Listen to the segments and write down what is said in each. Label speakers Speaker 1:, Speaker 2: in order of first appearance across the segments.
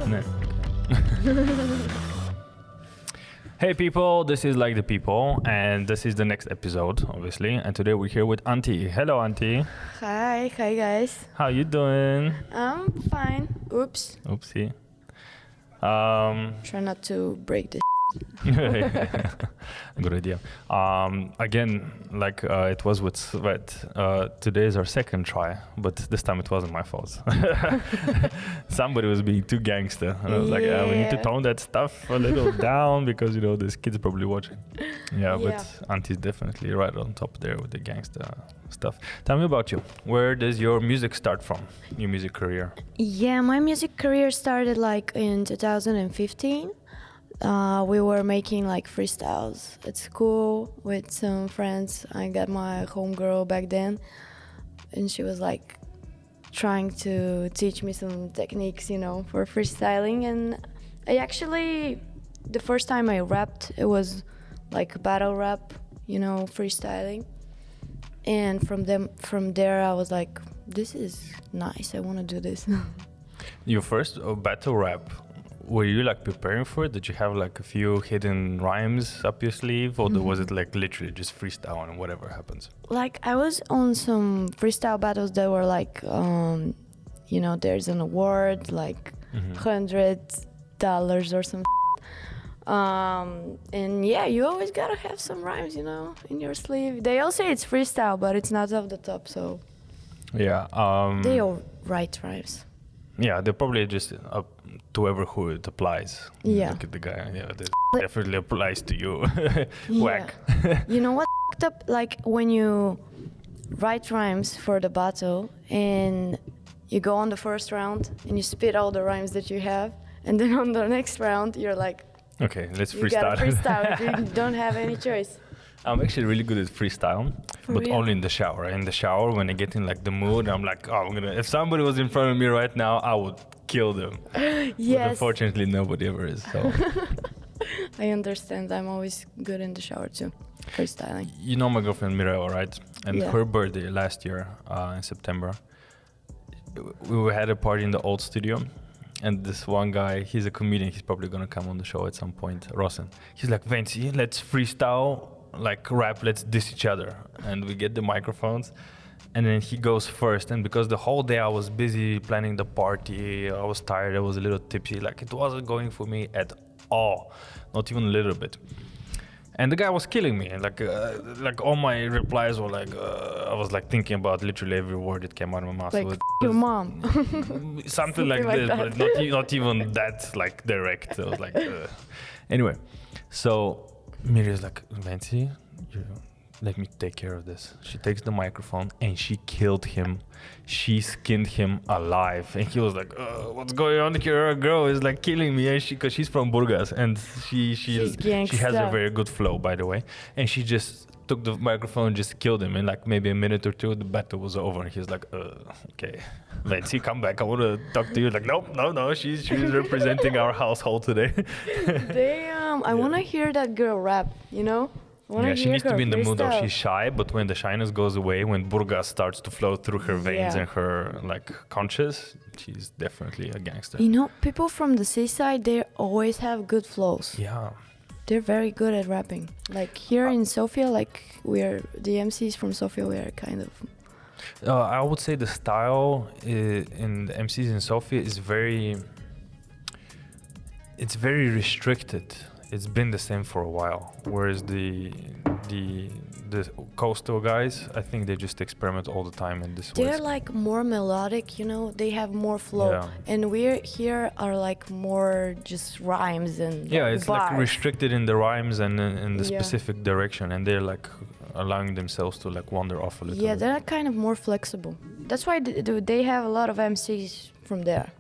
Speaker 1: No. Hey people, this is Like the People, and this is the next episode, obviously. And today we're here with Auntie. Hello, Auntie.
Speaker 2: Hi guys.
Speaker 1: How you doing?
Speaker 2: I'm fine. Oops.
Speaker 1: Oopsie.
Speaker 2: Try not to break this.
Speaker 1: Good idea. Again, like it was with Svet, today is our second try, but this time it wasn't my fault. Somebody was being too gangster, and I was like, we need to tone that stuff a little down because you know this kid's probably watching. Yeah, but Auntie's definitely right on top there with the gangster stuff. Tell me about you. Where does your music start from? Your music career?
Speaker 2: Yeah, my music career started like in 2015. We were making like freestyles at school with some friends. I got my homegirl back then, and she was like trying to teach me some techniques, you know, for freestyling. And I actually, the first time I rapped, it was like battle rap, you know, freestyling. And from there, I was like, this is nice. I want to do this.
Speaker 1: Your first battle rap. Were you like preparing for it? Did you have like a few hidden rhymes up your sleeve, or was it like literally just freestyle and whatever happens?
Speaker 2: Like I was on some freestyle battles that were like, you know, there's an award like $100 or some. And yeah, you always gotta have some rhymes, you know, in your sleeve. They all say it's freestyle, but it's not off the top, so
Speaker 1: yeah.
Speaker 2: They all write rhymes.
Speaker 1: Yeah, they're probably just up to whoever who it applies.
Speaker 2: Yeah.
Speaker 1: Look at the guy. Yeah, that definitely applies to you. Whack.
Speaker 2: You know what f***ed up? Like when you write rhymes for the battle and you go on the first round and you spit all the rhymes that you have, and then on the next round you're like,
Speaker 1: okay, let's
Speaker 2: you
Speaker 1: freestyle.
Speaker 2: gotta freestyle. You don't have any choice.
Speaker 1: I'm actually really good at freestyle, but only in the shower. In the shower, when I get in like the mood, I'm like, oh, if somebody was in front of me right now, I would kill them.
Speaker 2: Yes.
Speaker 1: But unfortunately, nobody ever is. So.
Speaker 2: I understand. I'm always good in the shower too, freestyling.
Speaker 1: You know my girlfriend Mireo, right? And
Speaker 2: Yeah.
Speaker 1: her birthday last year in September, we had a party in the old studio. And this one guy, he's a comedian. He's probably going to come on the show at some point, Rosen. He's like, Vinci, let's freestyle. Like rap, let's diss each other. And we get the microphones, and then he goes first. And because the whole day I was busy planning the party, I was tired, I was a little tipsy, like it wasn't going for me at all, not even a little bit. And the guy was killing me, like all my replies were like, I was like thinking about literally every word that came out of my mouth.
Speaker 2: Like, your mom.
Speaker 1: Something like this, but not even that like direct. I was like, anyway, so Miriam's like, Nancy, let me take care of this. She takes the microphone and she killed him. She skinned him alive. And he was like, what's going on here? A girl is like killing me. And because she's from Burgas, and she has a very good flow, by the way. And she just took the microphone and just killed him. In like maybe a minute or two, the battle was over. And he's like, okay, Nancy, come back. I want to talk to you. Like, no, she's representing our household today.
Speaker 2: Damn, I want to hear that girl rap, you know?
Speaker 1: Yeah, she needs to be in the mood of she's shy, but when the shyness goes away, when Burgas starts to flow through her veins and her like conscious, she's definitely a gangster.
Speaker 2: You know, people from the seaside, they always have good flows.
Speaker 1: Yeah.
Speaker 2: They're very good at rapping. Like here in Sofia, like we're the MCs from Sofia, we are kind of...
Speaker 1: I would say the style in the MCs in Sofia is very restricted. It's been the same for a while, whereas the coastal guys, I think they just experiment all the time in this way.
Speaker 2: They're like more melodic, you know, they have more flow, and we're here are like more just rhymes and
Speaker 1: it's
Speaker 2: bars.
Speaker 1: like restricted in the rhymes and in the specific direction, and they're like allowing themselves to like wander off a little bit.
Speaker 2: They're kind of more flexible. That's why they have a lot of MCs from there,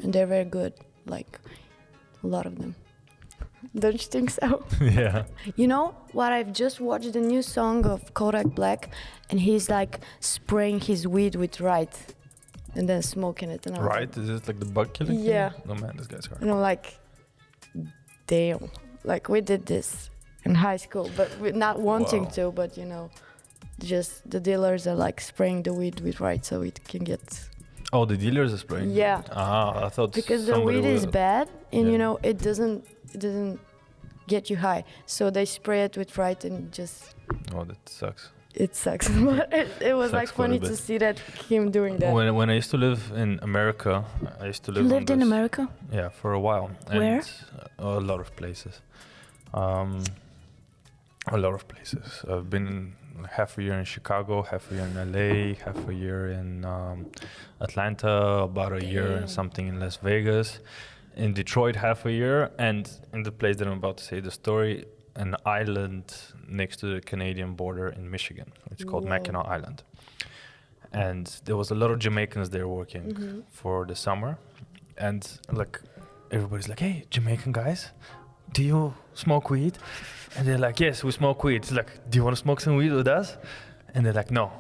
Speaker 2: and they're very good, like a lot of them. Don't you think so?
Speaker 1: Yeah.
Speaker 2: You know what? I've just watched the new song of Kodak Black, and he's like spraying his weed with Right, and then smoking it. And
Speaker 1: Right? Is it like the bug killing?
Speaker 2: Yeah.
Speaker 1: Thing? No man, this guy's hard.
Speaker 2: And I'm like, damn! Like we did this in high school, but we're not wanting to. But you know, just the dealers are like spraying the weed with Right, so it can get.
Speaker 1: Oh, the dealers are spraying.
Speaker 2: Yeah.
Speaker 1: I thought
Speaker 2: Because the
Speaker 1: somebody
Speaker 2: weed is bad, and you
Speaker 1: Yeah.
Speaker 2: know it doesn't get you high. So they spray it with right, and just
Speaker 1: Oh, that sucks.
Speaker 2: it sucks. But it was
Speaker 1: Sucks
Speaker 2: like
Speaker 1: quite a
Speaker 2: funny
Speaker 1: bit.
Speaker 2: to see that him doing that.
Speaker 1: When I used to live in America, I used to
Speaker 2: You
Speaker 1: live.
Speaker 2: lived in America?
Speaker 1: Yeah, for a while.
Speaker 2: Where?
Speaker 1: And a lot of places. A lot of places. I've been half a year in Chicago, half a year in LA, half a year in Atlanta, about a year and something in Las Vegas, in Detroit half a year, and in the place that I'm about to say the story, an island next to the Canadian border in Michigan. It's called
Speaker 2: Whoa.
Speaker 1: Mackinac Island. And there was a lot of Jamaicans there working for the summer. And like everybody's like, hey, Jamaican guys, do you smoke weed? And they're like, yes, we smoke weed. It's like, do you want to smoke some weed with us? And they're like, no.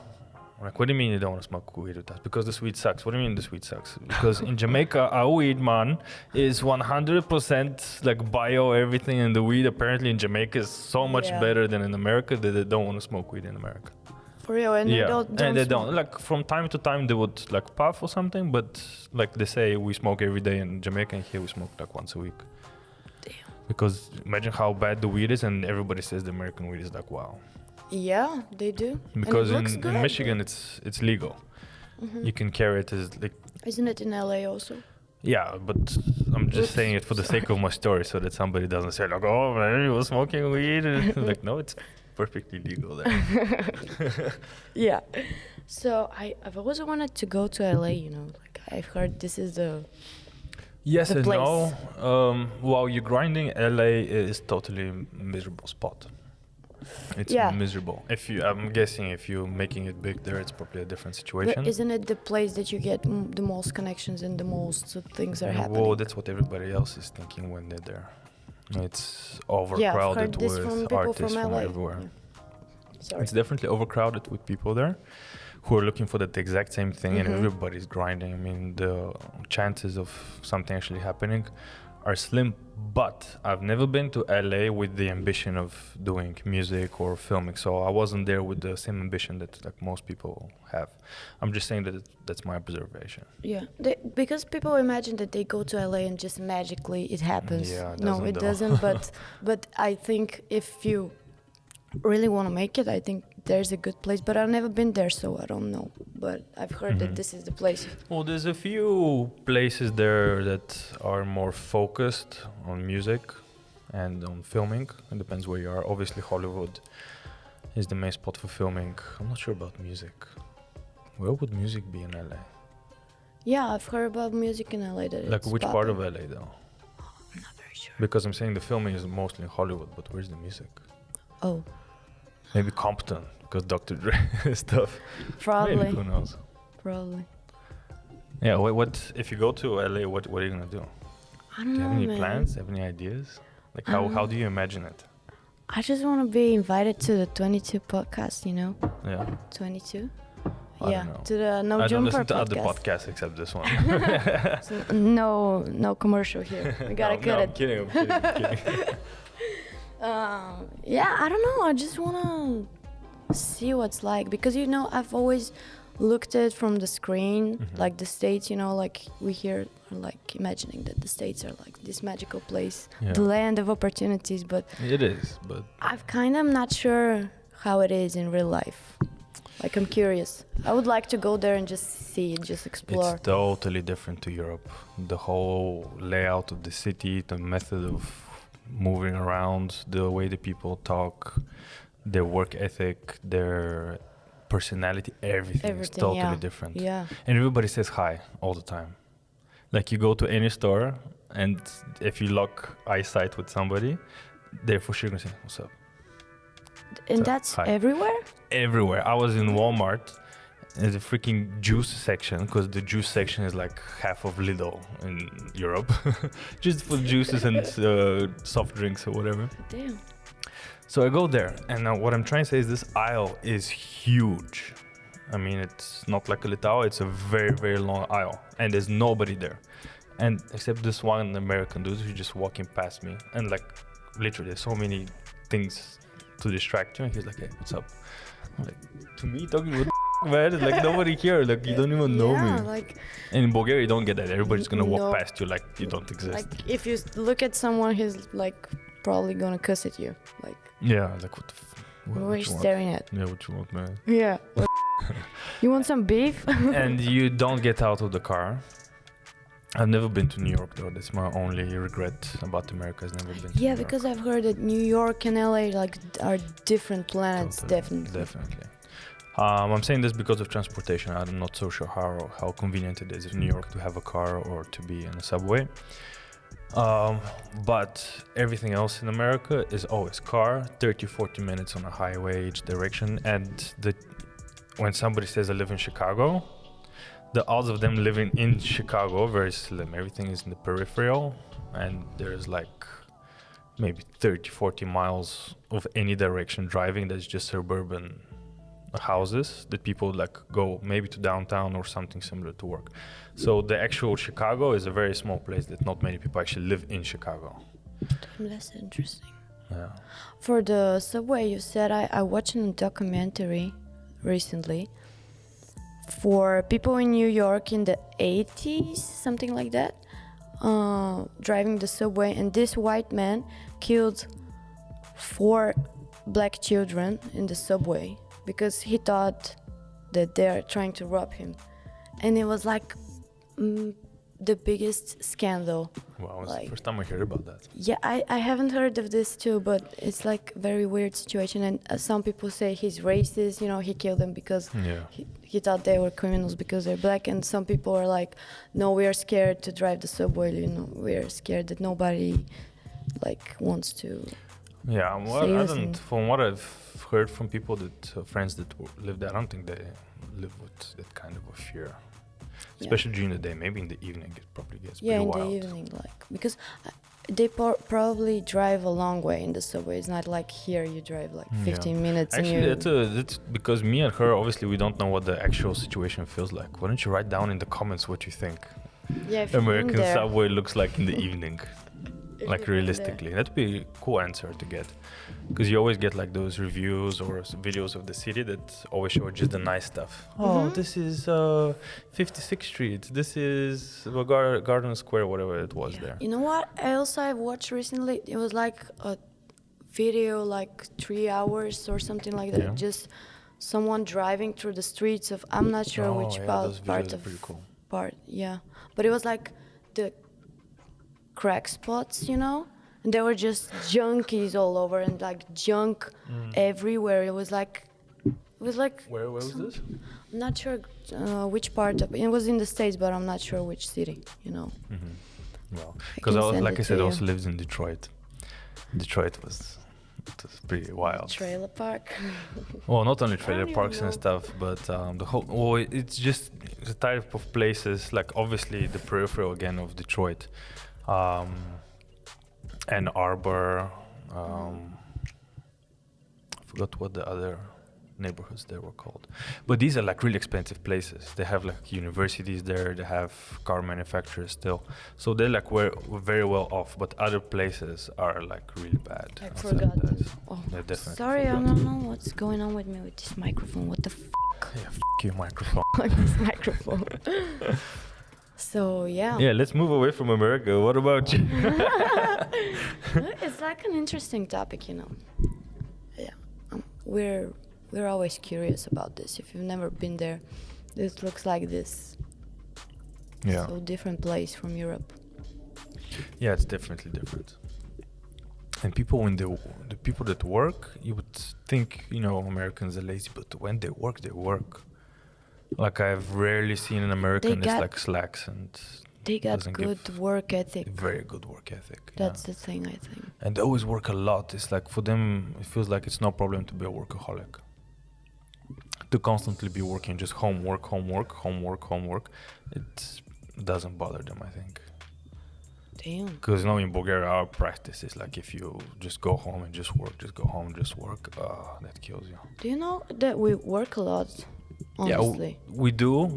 Speaker 1: I'm like, what do you mean you don't want to smoke weed with us? Because this weed sucks. What do you mean this weed sucks? Because in Jamaica, our weed, man, is 100% like bio everything. And the weed apparently in Jamaica is so much better than in America that they don't want to smoke weed in America.
Speaker 2: For real, and they don't
Speaker 1: and they
Speaker 2: smoke.
Speaker 1: don't. Like from time to time they would like puff or something, but like they say we smoke every day in Jamaica, and here we smoke like once a week.
Speaker 2: Damn.
Speaker 1: Because imagine how bad the weed is, and everybody says the American weed is like wow.
Speaker 2: Yeah, they do.
Speaker 1: Because
Speaker 2: and it looks good,
Speaker 1: in Michigan it's legal. You can carry it as like.
Speaker 2: Isn't it in LA also?
Speaker 1: Yeah, but I'm just saying it for the sake of my story, so that somebody doesn't say like, oh man, you were smoking weed. Like no, it's perfectly legal there.
Speaker 2: Yeah. So I've always wanted to go to LA, you know. Like I've heard this is the
Speaker 1: Yes
Speaker 2: the
Speaker 1: and
Speaker 2: place.
Speaker 1: no. While you're grinding, LA is totally a miserable spot. It's miserable. I'm guessing if you're making it big there, it's probably a different situation.
Speaker 2: But isn't it the place that you get the most connections and the most things are happening?
Speaker 1: Well, that's what everybody else is thinking when they're there. It's
Speaker 2: I've
Speaker 1: overcrowded
Speaker 2: heard this
Speaker 1: with
Speaker 2: from people
Speaker 1: artists
Speaker 2: from
Speaker 1: from
Speaker 2: LA.
Speaker 1: everywhere.
Speaker 2: Yeah. Sorry.
Speaker 1: It's definitely overcrowded with people there who are looking for that exact same thing, and everybody's grinding. I mean, the chances of something actually happening are slim, but I've never been to LA with the ambition of doing music or filming, so I wasn't there with the same ambition that like most people have. I'm just saying that that's my observation.
Speaker 2: Yeah, because people imagine that they go to LA and just magically it happens.
Speaker 1: Yeah,
Speaker 2: No, it doesn't. But I think if you really want to make it, I think there's a good place. But I've never been there, so I don't know. But I've heard that this is the place.
Speaker 1: Well, there's a few places there that are more focused on music and on filming. It depends where you are. Obviously, Hollywood is the main spot for filming. I'm not sure about music. Where would music be in LA?
Speaker 2: Yeah, I've heard about music in LA. That
Speaker 1: Like
Speaker 2: it's
Speaker 1: which part of
Speaker 2: popping.
Speaker 1: LA though?
Speaker 2: I'm not very sure.
Speaker 1: Because I'm saying the filming is mostly in Hollywood, but where's the music?
Speaker 2: Oh,
Speaker 1: Maybe Compton, because Dr. Dre stuff.
Speaker 2: probably.
Speaker 1: Maybe, who knows?
Speaker 2: Probably.
Speaker 1: Yeah, what if you go to LA, what are you gonna do?
Speaker 2: I don't
Speaker 1: Do you
Speaker 2: know,
Speaker 1: have any
Speaker 2: man.
Speaker 1: plans? Have any ideas? Like how do you imagine it?
Speaker 2: I just want to be invited to the 22 podcast, you know?
Speaker 1: Yeah.
Speaker 2: 22?
Speaker 1: I
Speaker 2: Yeah,
Speaker 1: don't know.
Speaker 2: to the No
Speaker 1: I don't
Speaker 2: Jumper
Speaker 1: listen to other
Speaker 2: podcast.
Speaker 1: podcasts except this one.
Speaker 2: So, no commercial here. We gotta cut
Speaker 1: I'm
Speaker 2: it.
Speaker 1: kidding. I'm kidding.
Speaker 2: Yeah, I don't know. I just wanna see what's like because you know I've always looked at it from the screen, like the States. You know, like we here are like imagining that the States are like this magical place,
Speaker 1: Yeah.
Speaker 2: the land of opportunities. But
Speaker 1: It is, but
Speaker 2: I've kind of not sure how it is in real life. Like I'm curious. I would like to go there and just see, just explore.
Speaker 1: it's totally different to Europe. The whole layout of the city, the method of moving around, the way the people talk, their work ethic, their personality, everything is totally
Speaker 2: yeah.
Speaker 1: different.
Speaker 2: Yeah.
Speaker 1: And everybody says hi all the time. Like you go to any store, and if you lock eyesight with somebody, they're for sure gonna say, "What's up?"
Speaker 2: And
Speaker 1: So,
Speaker 2: that's
Speaker 1: hi.
Speaker 2: everywhere?
Speaker 1: Everywhere. I was in Walmart. There's a freaking juice section because the juice section is like half of Lidl in Europe, just for juices and soft drinks or whatever.
Speaker 2: Damn.
Speaker 1: So I go there, and now what I'm trying to say is this aisle is huge. I mean, it's not like a little aisle, it's a very, very long aisle, and there's nobody there. And except this one American dude who's just walking past me, and like literally there's so many things to distract you, and he's like, "Hey, what's up?" I'm like, to me, talking with man? Like nobody here. Like you don't even know me.
Speaker 2: Like.
Speaker 1: And in Bulgaria, you don't get that. Everybody's gonna walk
Speaker 2: No.
Speaker 1: past you like you don't exist.
Speaker 2: Like if you look at someone, he's like probably gonna cuss at you. Like.
Speaker 1: Yeah. Like what?
Speaker 2: What are you staring at?
Speaker 1: Yeah. What you want, man?
Speaker 2: Yeah. You want some beef?
Speaker 1: And you don't get out of the car. I've never been to New York though. That's my only regret about America. I've never been to New York.
Speaker 2: Because I've heard that New York and LA like are different planets.
Speaker 1: Totally, definitely. I'm saying this because of transportation. I'm not so sure how convenient it is in New York to have a car or to be in a subway. But everything else in America is always car, 30-40 minutes on a highway each direction. And when somebody says I live in Chicago, the odds of them living in Chicago are very slim. Everything is in the peripheral, and there's like maybe 30-40 miles of any direction driving that's just suburban houses that people like go maybe to downtown or something similar to work. So the actual Chicago is a very small place that not many people actually live in Chicago.
Speaker 2: That's interesting.
Speaker 1: Yeah.
Speaker 2: For the subway, you said I watched a documentary recently for people in New York in the 80s, something like that, driving the subway, and this white man killed 4 black children in the subway because he thought that they're trying to rob him. And it was like the biggest scandal.
Speaker 1: Wow, it's the first time I heard about that.
Speaker 2: Yeah, I haven't heard of this too, but it's like a very weird situation. And some people say he's racist, he killed them because he thought they were criminals because they're black. And some people are like, no, we are scared to drive the subway, we are scared that nobody wants to. Yeah,
Speaker 1: well, from what I've heard from people friends that live there, I don't think they live with that kind of a fear. Especially during the day, maybe in the evening it probably gets pretty wild.
Speaker 2: Yeah, in the evening, because they probably drive a long way in the subway. It's not like here you drive 15 minutes.
Speaker 1: Actually, that's because me and her, obviously, we don't know what the actual situation feels like. Why don't you write down in the comments what you think American subway looks like in the evening? Realistically, that'd be a cool answer to get, because you always get those reviews or videos of the city that always show just the nice stuff. Oh, this is 56th Street. This is Garden Square, whatever it was there.
Speaker 2: You know what else I've watched recently? It was like a video, 3 hours or something like that. Yeah. Just someone driving through the streets of, I'm not sure which part of cool. Yeah, but it was the crack spots, and there were just junkies all over and junk everywhere. It was like
Speaker 1: where was this?
Speaker 2: I'm not sure which part of it was in the States, but I'm not sure which city,
Speaker 1: Well, because I said, I also lived in Detroit. Detroit was pretty wild.
Speaker 2: Trailer park.
Speaker 1: Well, not only trailer parks and stuff, but the whole. It's just the type of places, obviously the peripheral again of Detroit. Ann Arbor, I forgot what the other neighborhoods there were called, but these are really expensive places. They have universities there, they have car manufacturers still, so they're we're very well off, but other places are really bad.
Speaker 2: I forgot.
Speaker 1: Definitely
Speaker 2: sorry, I don't know what's going on with me with this microphone. What the
Speaker 1: Yeah, your microphone.
Speaker 2: This microphone. So yeah,
Speaker 1: let's move away from America. What about you?
Speaker 2: It's an interesting topic, Yeah, we're always curious about this. If you've never been there, this looks like this.
Speaker 1: Yeah.
Speaker 2: So different place from Europe.
Speaker 1: Yeah, it's definitely different. And people, when the people that work, you would think Americans are lazy, but when they work, they work. I've rarely seen an American that's slacks and
Speaker 2: they got good work ethic.
Speaker 1: Very good work ethic.
Speaker 2: That's the thing, I think.
Speaker 1: And they always work a lot. It's for them, it feels like it's no problem to be a workaholic. To constantly be working, just homework. It doesn't bother them, I think.
Speaker 2: Damn.
Speaker 1: Because in Bulgaria, our practice is if you just go home and just work, that kills you.
Speaker 2: Do you know that we work a lot? Honestly.
Speaker 1: Yeah,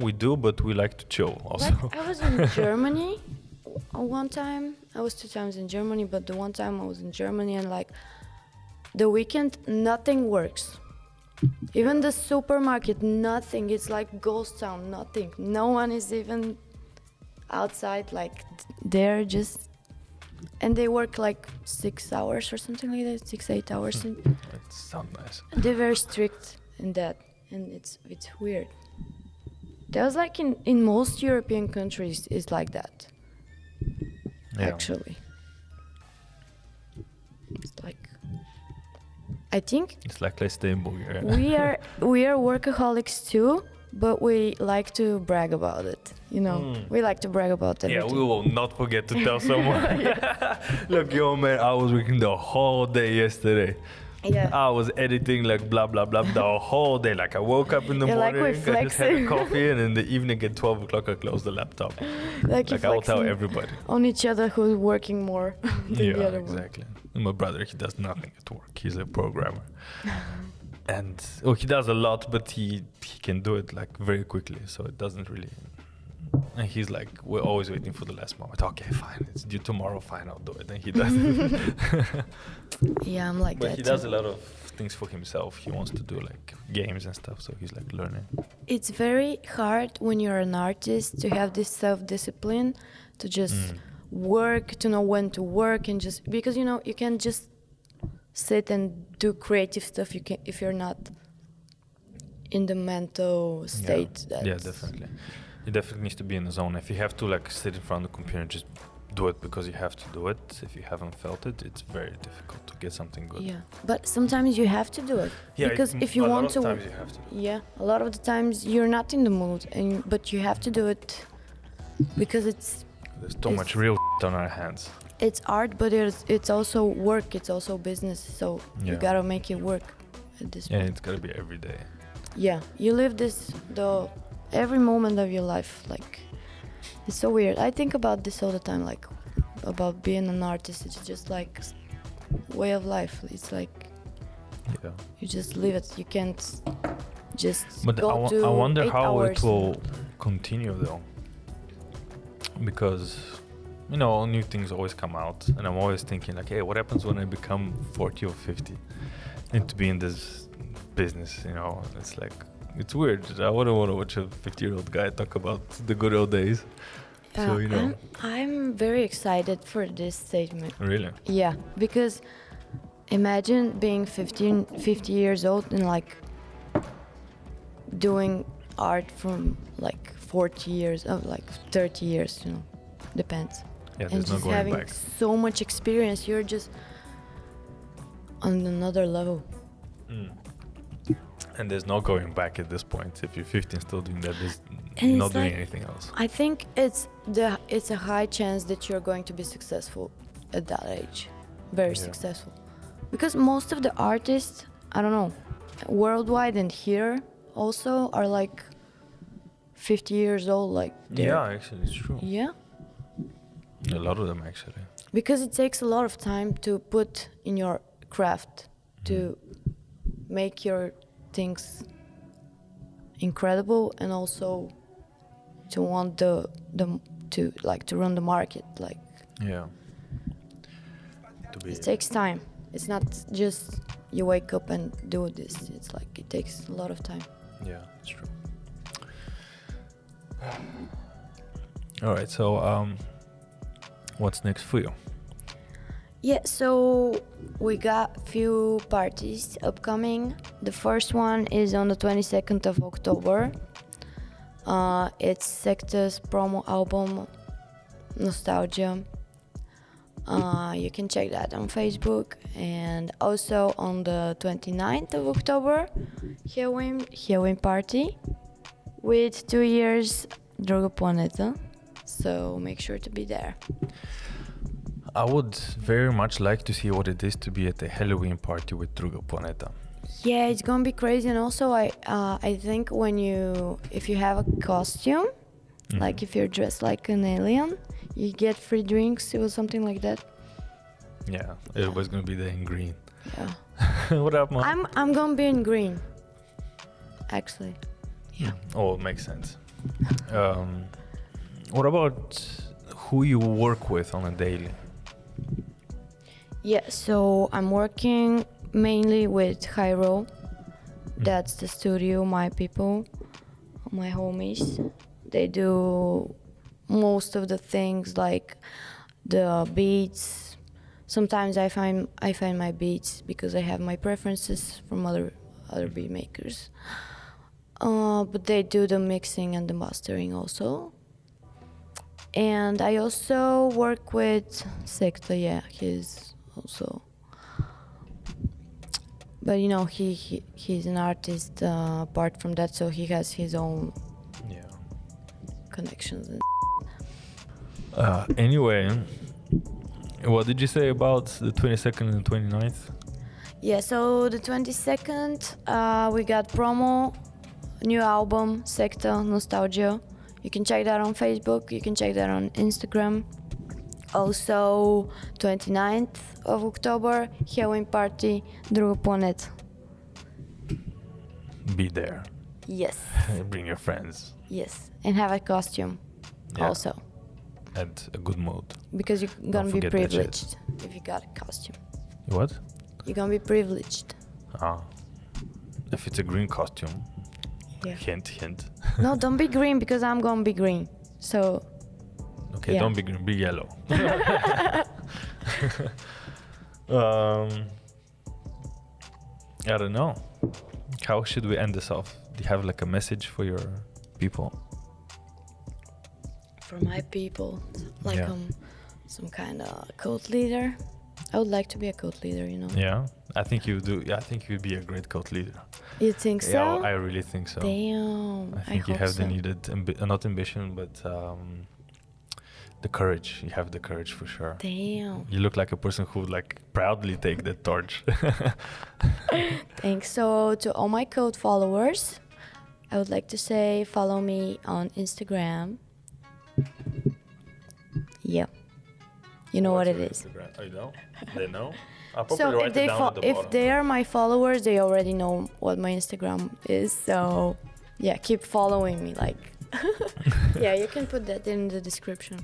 Speaker 1: we do, but we like to chill also.
Speaker 2: I was in Germany one time. I was 2 times in Germany, but the one time I was in Germany and the weekend, nothing works. Even the supermarket, nothing. It's like ghost town, nothing. No one is even outside, like they're just, and they work like 6 hours or something like that, 6-8 hours. And
Speaker 1: That sounds nice.
Speaker 2: they're very strict in that, and it's weird. That was like in most European countries is like that.
Speaker 1: Yeah.
Speaker 2: Actually, it's like, I think
Speaker 1: It's like let's stay in Bulgaria.
Speaker 2: we are workaholics too, but we like to brag about it. You know, we like to brag about
Speaker 1: Yeah,
Speaker 2: everything.
Speaker 1: we will not forget to tell someone. Look, yo, man, I was working the whole day yesterday.
Speaker 2: Yeah.
Speaker 1: I was editing like blah blah blah the whole day. Like I woke up in the
Speaker 2: Yeah, like
Speaker 1: morning,
Speaker 2: we're
Speaker 1: I just had a
Speaker 2: flexing.
Speaker 1: coffee, and in the evening at 12 o'clock I closed the laptop.
Speaker 2: Like
Speaker 1: Like I will tell everybody.
Speaker 2: on each other who's working more than the
Speaker 1: Yeah,
Speaker 2: other one.
Speaker 1: exactly. And my brother, he does nothing at work. He's a programmer, and he does a lot, but he can do it like very quickly. So it doesn't really. And he's like, we're always waiting for the last moment. Okay, fine, it's due tomorrow. Fine, I'll do it. And he does it.
Speaker 2: Yeah, I'm like
Speaker 1: But
Speaker 2: that.
Speaker 1: he does
Speaker 2: too.
Speaker 1: a lot of things for himself. He wants to do like games and stuff. So he's like learning.
Speaker 2: It's very hard when you're an artist to have this self-discipline, to just work, to know when to work, and just because you can just sit and do creative stuff. You can if you're not in the mental state.
Speaker 1: Yeah, definitely. You definitely need to be in the zone. If you have to like sit in front of the computer and just do it because you have to do it, if you haven't felt it, it's very difficult to get something good.
Speaker 2: Yeah, but sometimes you have to do it,
Speaker 1: Yeah,
Speaker 2: because if you want to.
Speaker 1: a lot of times you have to.
Speaker 2: Yeah, a lot of the times you're not in the mood, but you have to do it because
Speaker 1: There's too much real on our hands.
Speaker 2: it's art, but it's also work. It's also business. So you
Speaker 1: Yeah.
Speaker 2: gotta make it work at this
Speaker 1: Yeah,
Speaker 2: point.
Speaker 1: it's gotta be every day.
Speaker 2: Yeah, you live every moment of your life. Like, it's so weird. I think about this all the time. Like, about being an artist. It's just like way of life. It's like
Speaker 1: Yeah.
Speaker 2: you just live it. You can't just
Speaker 1: But
Speaker 2: go to
Speaker 1: I wonder
Speaker 2: 8
Speaker 1: how
Speaker 2: hours.
Speaker 1: it will continue though, because new things always come out, and I'm always thinking like, hey, what happens when I become 40 or 50 and to be in this business? It's like, it's weird. I wouldn't want to watch a 50-year-old guy talk about the good old days. So
Speaker 2: I'm very excited for this statement.
Speaker 1: Really.
Speaker 2: Yeah, because imagine being 50 years old and like doing art from like 40 years, like 30 years, depends.
Speaker 1: Yeah,
Speaker 2: And
Speaker 1: there's no
Speaker 2: just
Speaker 1: going
Speaker 2: having
Speaker 1: back.
Speaker 2: so much experience, you're just on another level.
Speaker 1: And there's no going back at this point. If you're 50 and still doing that,
Speaker 2: And
Speaker 1: you're not
Speaker 2: it's
Speaker 1: doing
Speaker 2: like-
Speaker 1: anything else.
Speaker 2: I think it's a high chance that you're going to be successful at that age, very
Speaker 1: Yeah.
Speaker 2: successful, because most of the artists, I don't know, worldwide and here also are like 50 years old, like
Speaker 1: Yeah, actually, it's true.
Speaker 2: yeah,
Speaker 1: A lot of them actually.
Speaker 2: because it takes a lot of time to put in your craft, to make your things incredible, and also to want to run the market, like.
Speaker 1: Yeah. To be.
Speaker 2: It takes time. It's not just you wake up and do this. It's like it takes a lot of time.
Speaker 1: Yeah, it's true. All right. So, what's next for you?
Speaker 2: Yeah, so we got few parties upcoming. The first one is on the 22nd of October. It's Secta's promo album, Nostalgia. You can check that on Facebook. And also on the 29th of October, Halloween party with 2 years Druga Planeta. So make sure to be there.
Speaker 1: I would very much like to see what it is to be at a Halloween party with Druga Planeta.
Speaker 2: Yeah, it's gonna be crazy. And also I think if you have a costume, like if you're dressed like an alien, you get free drinks or something like that.
Speaker 1: Yeah, everybody's gonna be there in green.
Speaker 2: Yeah.
Speaker 1: What up, man?
Speaker 2: I'm gonna be in green. Actually. Yeah.
Speaker 1: Oh, it makes sense. What about who you work with on a daily?
Speaker 2: Yeah, so I'm working mainly with Hyro. That's the studio, my people, my homies. They do most of the things like the beats. Sometimes I find my beats because I have my preferences from other beat makers. But they do the mixing and the mastering also. And I also work with Sekta, yeah, he's also. But you know, he's an artist apart from that, so he has his own connections.
Speaker 1: Anyway, what did you say about the 22nd and 29th?
Speaker 2: Yeah, so the 22nd, we got promo, new album, Sekta, Nostalgia. You can check that on Facebook, you can check that on Instagram. Also, 29th of October, Halloween party, Druga Planet.
Speaker 1: Be there.
Speaker 2: Yes.
Speaker 1: Bring your friends.
Speaker 2: Yes, and have a costume also.
Speaker 1: And a good mood.
Speaker 2: Because you're gonna be
Speaker 1: forget that
Speaker 2: privileged if you got a costume.
Speaker 1: What?
Speaker 2: You're gonna be privileged.
Speaker 1: If it's a green costume.
Speaker 2: Yeah.
Speaker 1: Hint.
Speaker 2: No, don't be green because I'm gonna be green. So.
Speaker 1: Okay,
Speaker 2: yeah.
Speaker 1: don't be green, be yellow. I don't know. How should we end this off? Do you have like a message for your people?
Speaker 2: For my people, like some kind of cult leader. I would like to be a cult leader, you know.
Speaker 1: Yeah, I think you do. Yeah, I think you'd be a great cult leader.
Speaker 2: You think so?
Speaker 1: Yeah, I really think so.
Speaker 2: Damn.
Speaker 1: I think you have the needed, not ambition, but the courage. You have the courage for sure.
Speaker 2: Damn.
Speaker 1: You look like a person who would like proudly take the torch.
Speaker 2: Thanks. So to all my cult followers, I would like to say follow me on Instagram. Yeah. You know what it is.
Speaker 1: I know. They know.
Speaker 2: So if they are my followers, they already know what my Instagram is. So yeah, keep following me. Like, yeah, you can put that in the description.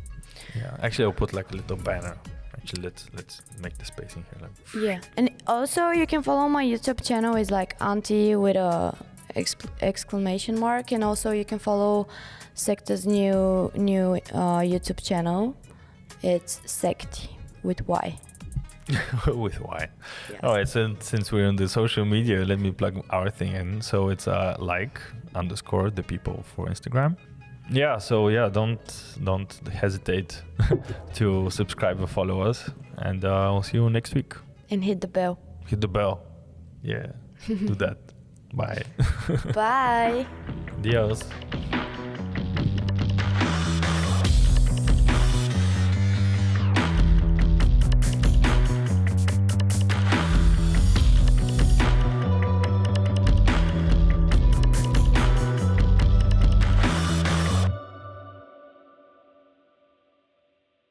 Speaker 1: Yeah, actually, I'll put like a little banner. Actually, let's make the spacing here. Like.
Speaker 2: Yeah, and also you can follow my YouTube channel. It's like Auntie with a exclamation mark, and also you can follow Sekta's new YouTube channel. It's Sekti with Y.
Speaker 1: With Y.
Speaker 2: Yes.
Speaker 1: All right, so since we're on the social media, let me plug our thing in. So it's _the people for Instagram. Yeah, so yeah, don't hesitate to subscribe and follow us, and I'll see you next week.
Speaker 2: And hit the bell.
Speaker 1: Hit the bell. Yeah, do that. Bye.
Speaker 2: Bye.
Speaker 1: Adios.